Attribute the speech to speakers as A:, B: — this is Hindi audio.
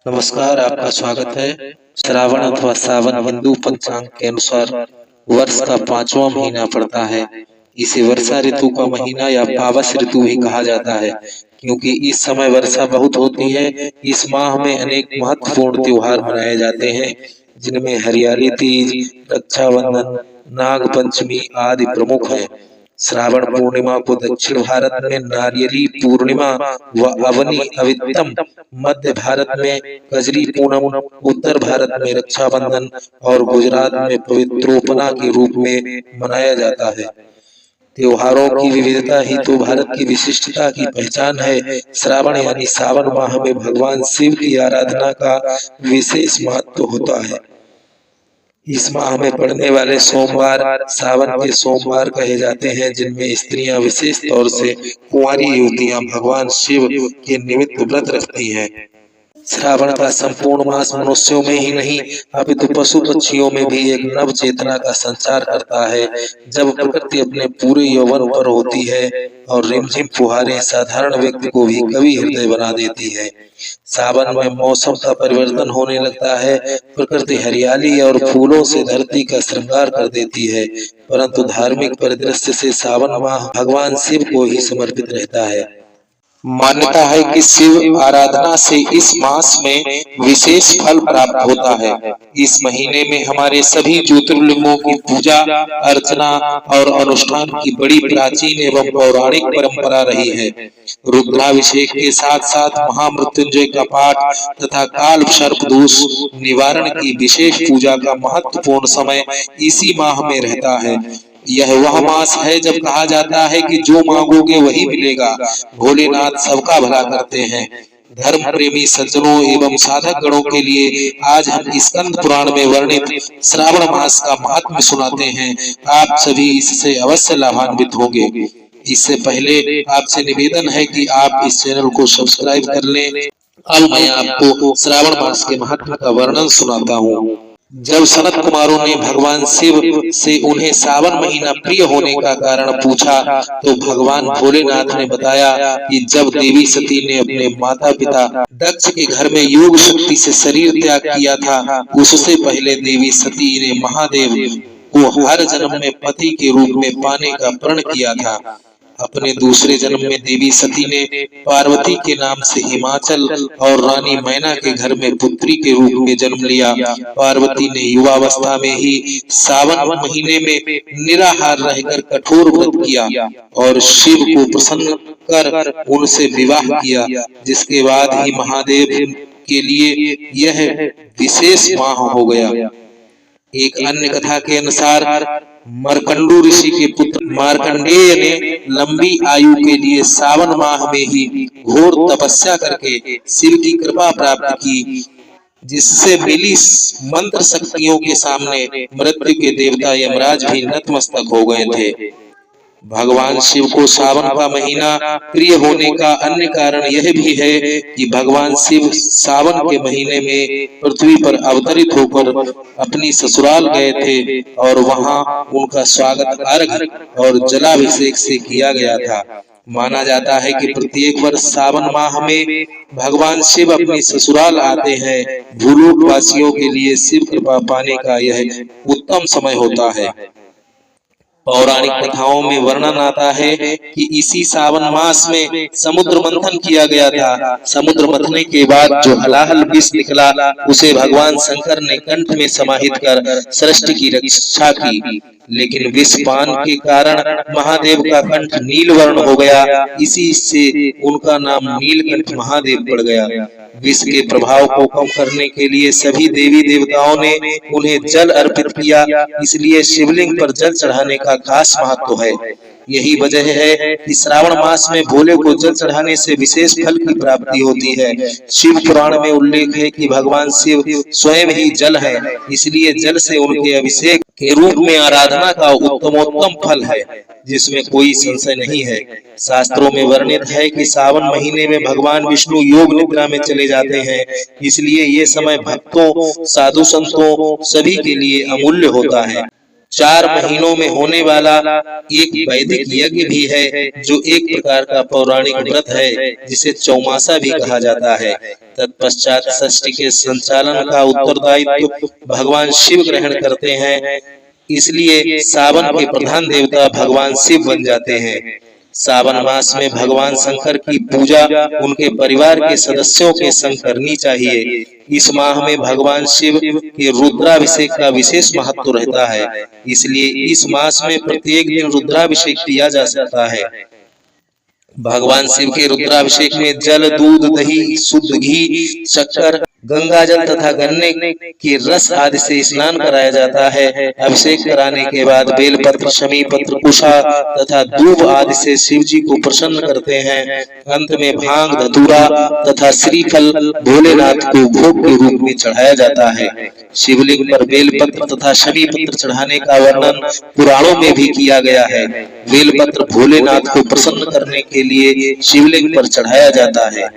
A: नमस्कार, आपका स्वागत है। श्रावण अथवा सावन हिंदू पंचांग के अनुसार वर्ष का 5वां महीना पड़ता है। इसे वर्षा ऋतु का महीना या पावस ऋतु भी कहा जाता है, क्योंकि इस समय वर्षा बहुत होती है। इस माह में अनेक महत्वपूर्ण त्योहार मनाए जाते हैं, जिनमें हरियाली तीज, रक्षाबंधन, नाग पंचमी आदि प्रमुख हैं। श्रावण पूर्णिमा को दक्षिण भारत में नारियली पूर्णिमा व अवनी अवितम, मध्य भारत में कजरी पूनम, उत्तर भारत में रक्षाबंधन और गुजरात में पवित्रोपना के रूप में मनाया जाता है। त्योहारों की विविधता ही तो भारत की विशिष्टता की पहचान है। श्रावण यानी सावन माह में भगवान शिव की आराधना का विशेष महत्व होता है। इस माह में पड़ने वाले सोमवार सावन के सोमवार कहे जाते हैं, जिनमें स्त्रियां विशेष तौर से कुंवारी युवतियां भगवान शिव के निमित्त व्रत रखती हैं। श्रावण का संपूर्ण मास मनुष्यों में ही नहीं अपितु पशु पक्षियों में भी एक नव चेतना का संचार करता है। जब प्रकृति अपने पूरे यौवन पर होती है और रिमझिम फुहारें साधारण व्यक्ति को भी कवि हृदय बना देती है। सावन में मौसम का परिवर्तन होने लगता है। प्रकृति हरियाली और फूलों से धरती का श्रृंगार कर देती है, परंतु धार्मिक परिदृश्य से सावन माह भगवान शिव को ही समर्पित रहता है। मान्यता है कि शिव आराधना से इस मास में विशेष फल प्राप्त होता है। इस महीने में हमारे सभी ज्योतिर्लिंगों की पूजा अर्चना और अनुष्ठान की बड़ी प्राचीन एवं पौराणिक परंपरा रही है। रुद्राभिषेक के साथ साथ महामृत्युंजय का पाठ तथा काल सर्प दोष निवारण की विशेष पूजा का महत्वपूर्ण समय इसी माह में रहता है। यह वह मास है जब कहा जाता है कि जो मांगोगे वही मिलेगा। भोलेनाथ सबका भला करते हैं। धर्म प्रेमी सज्जनों एवं साधक गणों के लिए आज हम स्कंद पुराण में वर्णित श्रावण मास का महात्म्य सुनाते हैं। आप सभी इससे अवश्य लाभान्वित होंगे। इससे पहले आपसे निवेदन है कि आप इस चैनल को सब्सक्राइब कर लें। अब मैं आपको श्रावण मास के महात्म्य का वर्णन सुनाता हूँ। जब सनत कुमारों ने भगवान शिव से उन्हें सावन महीना प्रिय होने का कारण पूछा, तो भगवान भोलेनाथ ने बताया कि जब देवी सती ने अपने माता पिता दक्ष के घर में योग शक्ति से शरीर त्याग किया था, उससे पहले देवी सती ने महादेव को हर जन्म में पति के रूप में पाने का प्रण किया था। अपने दूसरे जन्म में देवी सती ने पार्वती के नाम से हिमाचल और रानी मैना के घर में पुत्री के रूप में जन्म लिया। पार्वती ने युवावस्था में ही सावन महीने में निराहार रहकर कठोर व्रत किया और शिव को प्रसन्न कर उनसे विवाह किया, जिसके बाद ही महादेव के लिए यह विशेष माह हो गया। एक अन्य कथा के अनुसार मार्कंडू ऋषि के पुत्र मार्कंडेय ने लंबी आयु के लिए सावन माह में ही घोर तपस्या करके शिव की कृपा प्राप्त की, जिससे मिली मंत्र शक्तियों के सामने मृत्यु के देवता यमराज भी नतमस्तक हो गए थे। भगवान शिव को सावन का महीना प्रिय होने का अन्य कारण यह भी है कि भगवान शिव सावन के महीने में पृथ्वी पर अवतरित होकर अपनी ससुराल गए थे और वहां उनका स्वागत अर्घ्य और जलाभिषेक से किया गया था। माना जाता है कि प्रत्येक वर्ष सावन माह में भगवान शिव अपनी ससुराल आते हैं। भूलोक वासियों के लिए शिव कृपा पाने का यह उत्तम समय होता है। पौराणिक कथाओं में वर्णन आता है कि इसी सावन मास में समुद्र मंथन किया गया था। समुद्र मंथन के बाद जो हलाहल विष निकला, उसे भगवान शंकर ने कंठ में समाहित कर सृष्टि की रक्षा की, लेकिन विष पान के कारण महादेव का कंठ नीलवर्ण हो गया। इसी से उनका नाम नीलकंठ महादेव पड़ गया। विष के प्रभाव को कम करने के लिए सभी देवी देवताओं ने उन्हें जल अर्पित किया, इसलिए शिवलिंग पर जल चढ़ाने का खास महत्व है। यही वजह है कि श्रावण मास में भोले को जल चढ़ाने से विशेष फल की प्राप्ति होती है। शिव पुराण में उल्लेख है कि भगवान शिव स्वयं ही जल है, इसलिए जल से उनके अभिषेक के रूप में आराधना का उत्तमोत्तम फल है, जिसमें कोई संशय नहीं है। शास्त्रों में वर्णित है कि सावन महीने में भगवान विष्णु योग निद्रा में चले जाते हैं, इसलिए ये समय भक्तों, साधु संतों सभी के लिए अमूल्य होता है। 4 महीनों में होने वाला एक वैदिक यज्ञ भी है, जो एक प्रकार का पौराणिक व्रत है, जिसे चौमासा भी कहा जाता है। तत्पश्चात षष्ठी के संचालन का उत्तरदायित्व भगवान शिव ग्रहण करते हैं, इसलिए सावन के प्रधान देवता भगवान शिव बन जाते हैं। सावन मास में भगवान शंकर की पूजा उनके परिवार के सदस्यों के संग करनी चाहिए। इस माह में भगवान शिव के रुद्राभिषेक का विशेष महत्व रहता है, इसलिए इस मास में प्रत्येक दिन रुद्राभिषेक किया जा सकता है। भगवान शिव के रुद्राभिषेक में जल, दूध, दही, शुद्ध घी, शक्कर, गंगा जल तथा गन्ने के रस आदि से स्नान कराया जाता है। अभिषेक कराने के बाद बेलपत्र, शमी पत्र, कुशा तथा दूब आदि से शिव जी को प्रसन्न करते हैं। अंत में भांग, धतूरा तथा श्रीफल भोलेनाथ को भोग के रूप में चढ़ाया जाता है। शिवलिंग पर बेलपत्र तथा शमी पत्र चढ़ाने का वर्णन पुराणों में भी किया गया है। बेलपत्र भोलेनाथ को प्रसन्न करने के लिए शिवलिंग पर चढ़ाया जाता है।